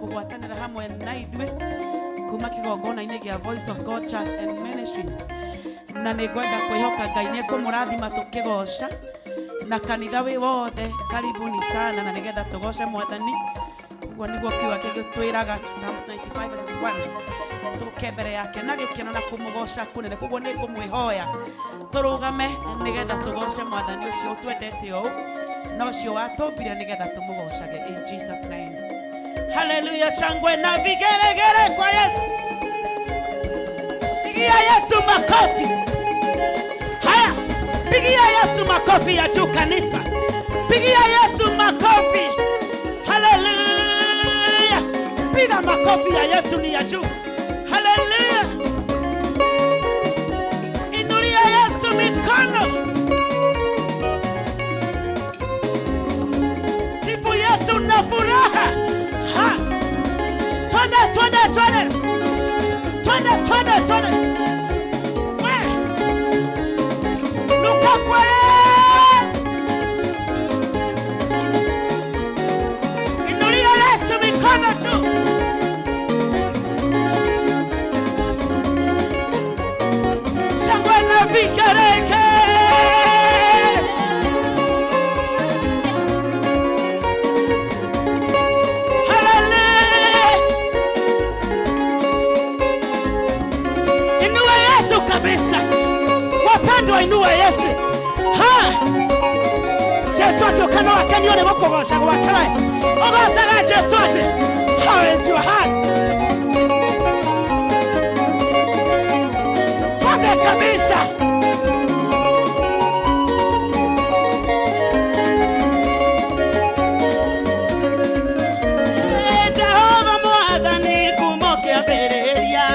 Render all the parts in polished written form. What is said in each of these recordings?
kugwatanira hamwe na ithuĩ kuma kĩgongona-inĩ gĩa Voice of God Church and Ministries, na nĩ ngwenda kwĩhoka Ngai nĩ kũmũrathima tũkĩgoca na kanitha wĩ wothe. Karibuni sana na nĩgetha tũgoce Mwathani. Ũguo nĩguo kiugo gĩtwĩraga Psalms 95 verses 1, tũke mbere yake na gĩkeno na kũmũgoca kũnene. Koguo nĩ ngũmwĩhoya tũrũgame nĩgetha tũgoce Mwathani ũcio twendete ũũ na ũcio watũmbire nĩgetha tũmũgocage in Jesus name. Hallelujah, shangwe na vigeregere kwa Yesu. Pigia Yesu makofi. Haya, pigia Yesu makofi ya juu kanisa. Pigia Yesu makofi. Hallelujah. Piga makofi ya Yesu ni ya juu. Hallelujah. Inulia Yesu mikono. Sifu Yesu na furaha. Ha! Twende. Luka kwa inulia Yesu mikono juu. Shangwe na vikereke. Wapendwa, inua Yesu. Ha! Yesu akiokana wakanione mukogosha gwakara. Ogoshaga Yesu ati. How is your heart? Twende kabisa. Jehova Mwathani kumokea bereria.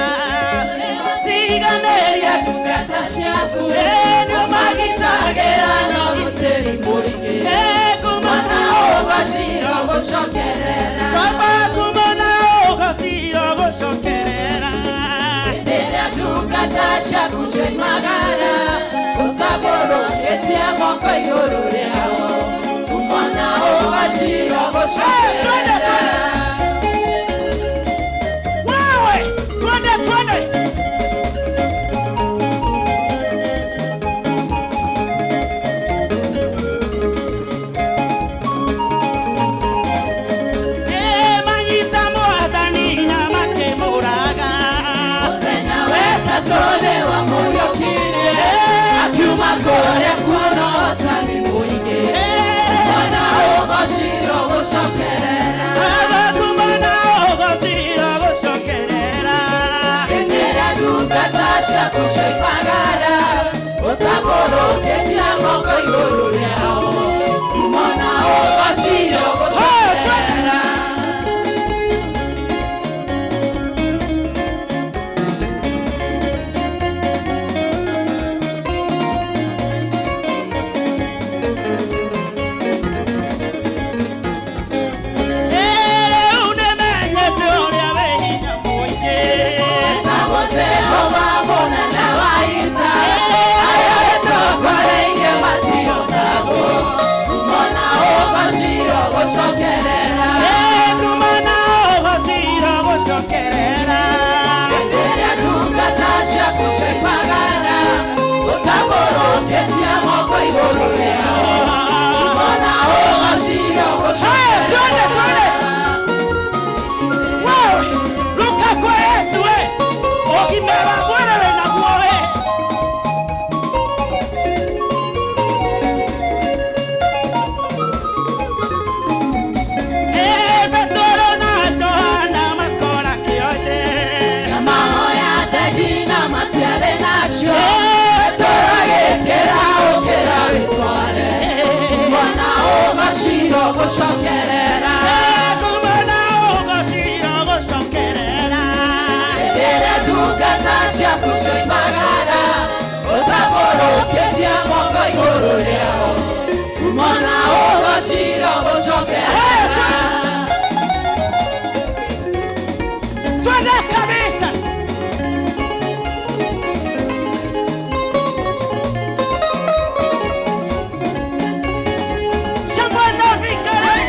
Tiganeria tukatashia. Eno magitagera no guteri muringe. Kumana ogashiro gushokerera. Baba kumana ogashiro gushokerera. Endera tukatasha kushemagara. Utaboro ketia moko iguru yao. Kumana ogashiro gushokerera. Twende. Tole wa moyo kile akiuma kore kuno tani muige mana ogashiro gushokerera abagumana ogashiro gushokerera endera dukatasha kushepagara utaboro ketia moko iguru yao mana ogashiro gushokerera. Gushokerera kumana ogashiro gushokerera endera tukatasha kushemagara utaboro ketia moko iguru yao kumana ogashiro gushokerera. Twende kabisa. Shangwe na vikereke.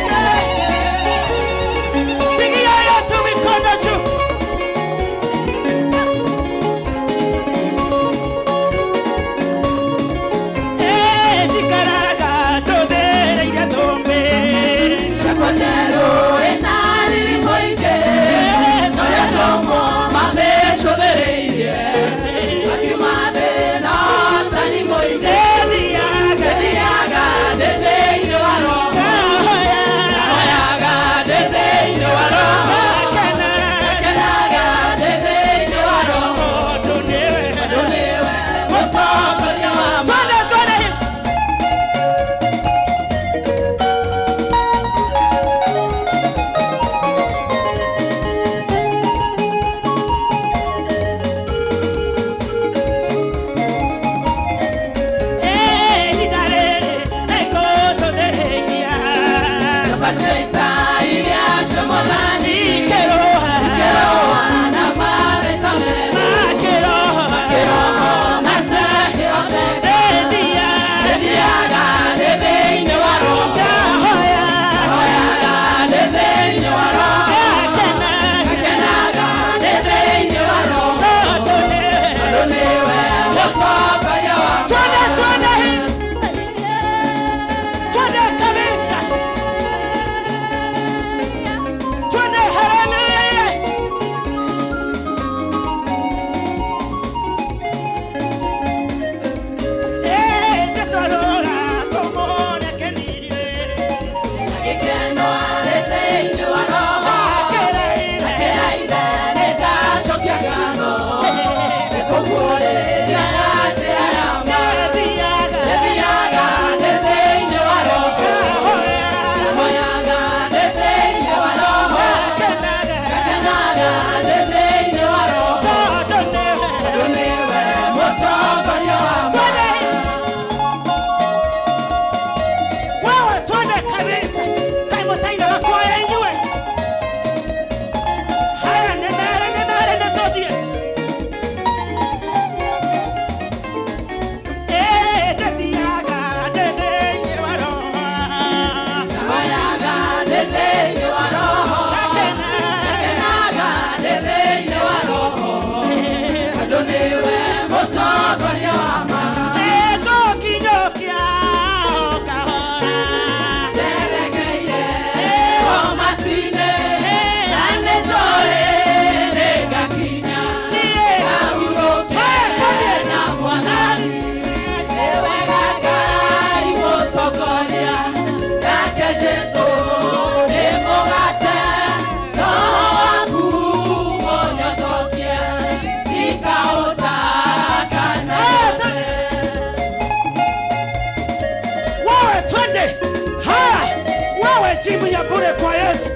Jibu ya bure kwa Yesu.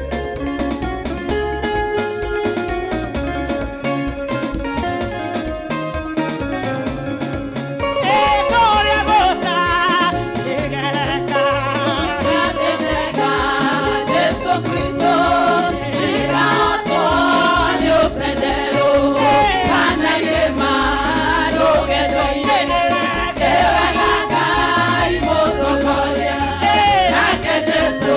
Jesu,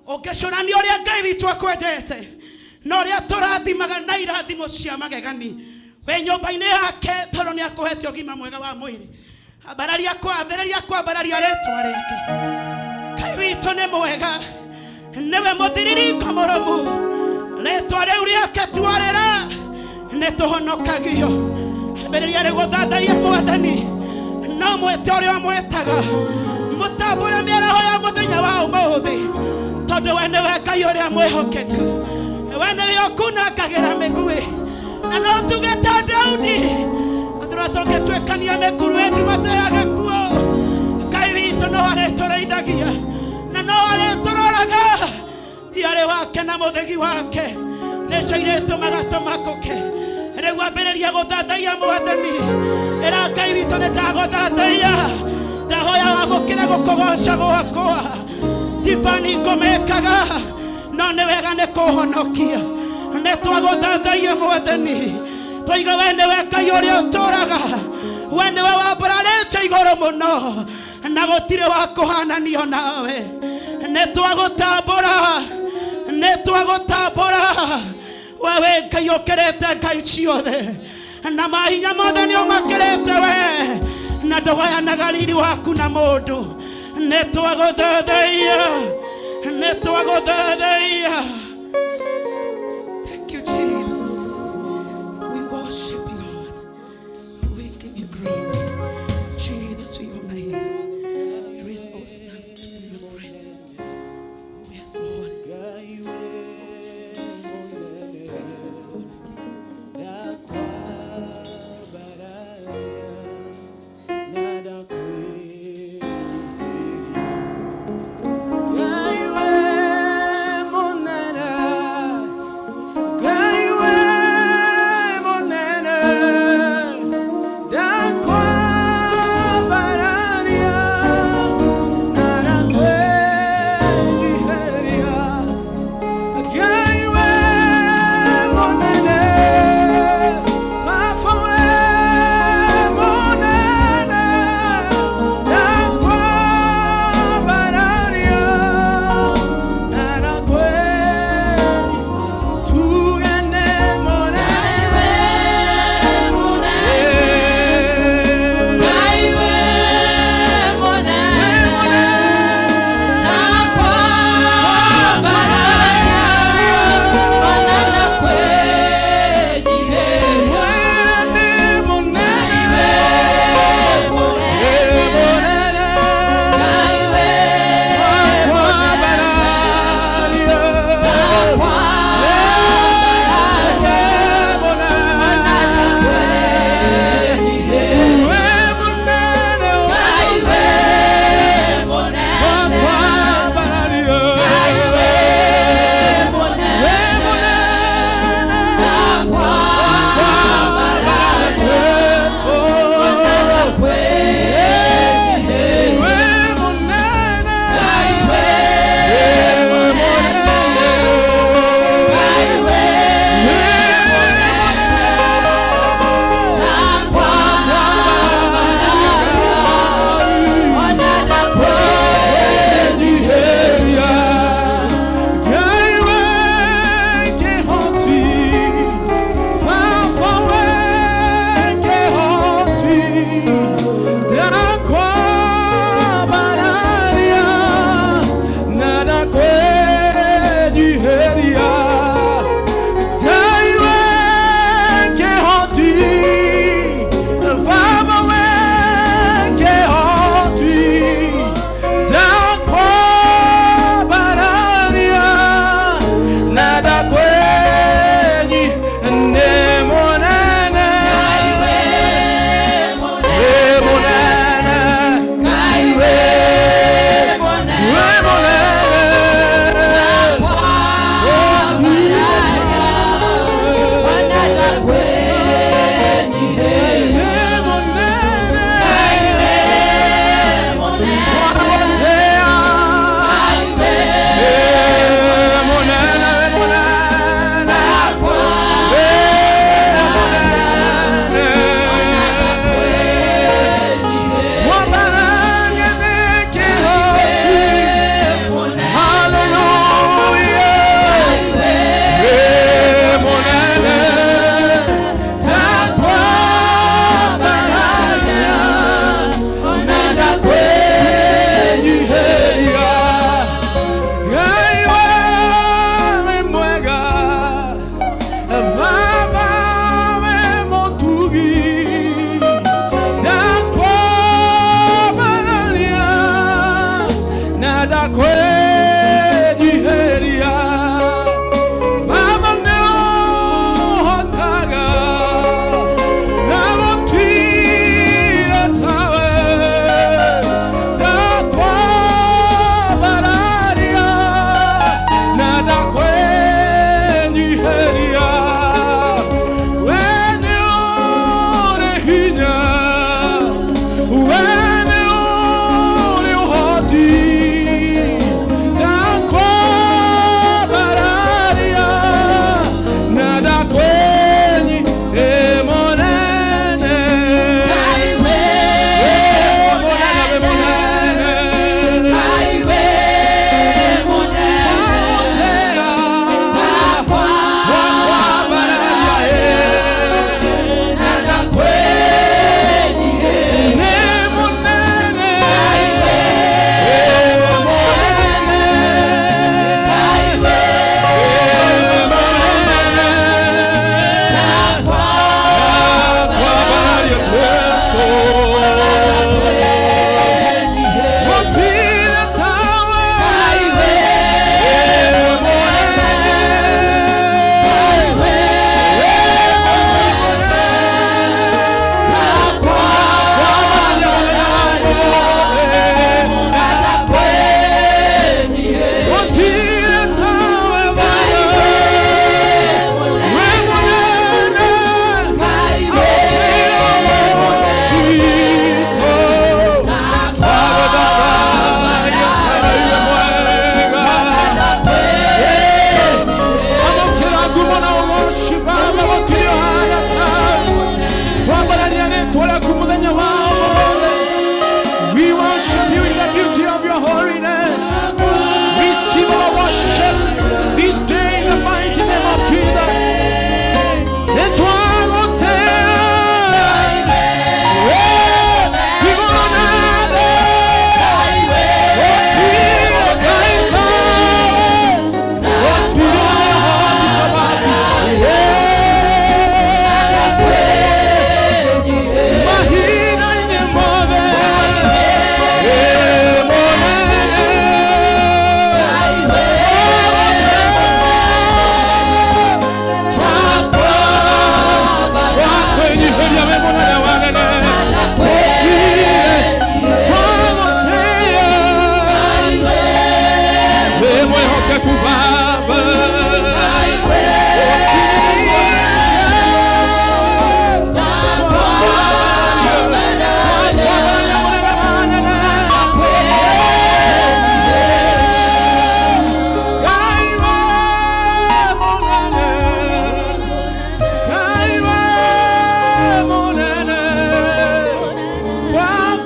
Ukishonania uria Ngai witu akwendete na uria turathimaga na irathimo cia magegani we nyumba-ini yake tondu ni akuhete ugima mwega wa mwiri ambararia kwambararia ritwa riake Ngai witu ni mwega niwe muthiririko murumu ritwa riu riake twarira ni tuhonokagio ambararia ri guthathaia mwathani no mwete uria mwetaga mutambure miaraho ya muthenya wa umuthi tondu we niwe Ngai uria mwihokeku we niwe ukunangagira migui na no tuge ta Daudi atura tũngĩtuĩkania mĩkuru yetu mateage kuo Ngai witũ no arĩtũrĩithagia na no arĩtũroraga thiarĩ wake na mũthegi wake nĩcio irĩtũmaga tũmakũke rĩu ambĩrĩria gũthathaiya mwathani ĩra Ngai witũ nĩndagũthathaiya ndahoya wamũkĩre gũkũgoca gwakwa tifani ngũmĩkaga no nĩ wega nĩ kũhonokia nĩ twagũthathaiya mwathani twiga we niwe Ngai ũrĩa ũtũraga we niwe wambararĩte igũrũ mũno na gũtirĩ wa kũhananio nawe nĩ twagũtambũra we wĩ Ngai ũkĩrĩte Ngai ciothe na mahinya mothe nĩ ũmakĩrĩte we na ndũgayanaga riri waku na mũndũ nĩ twagũthathaiya. Thank you, Jesus. We worship you, Lord. We give you glory. Jesus, we honor you. It is awesome to be your presence. Yes, Lord. Para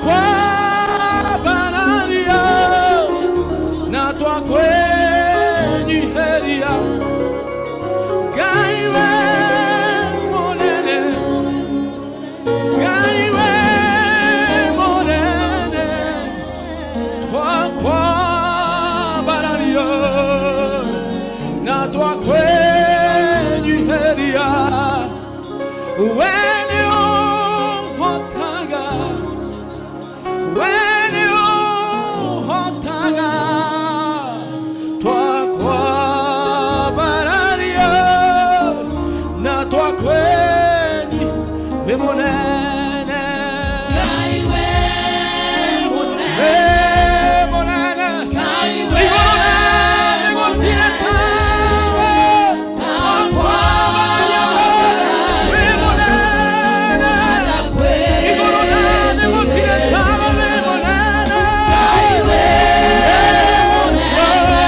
kwa bararia na twakwenyiheria Ngai we monene Ngai we monene kwa bararia na twakwenyiheria when you hotaga twakwa bararia na twakwenyi we monene Ngai we monene Ngai we monene gotire tawe twakwa bararia we monene igorone gotire tawe we monene Ngai we monene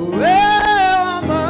Wama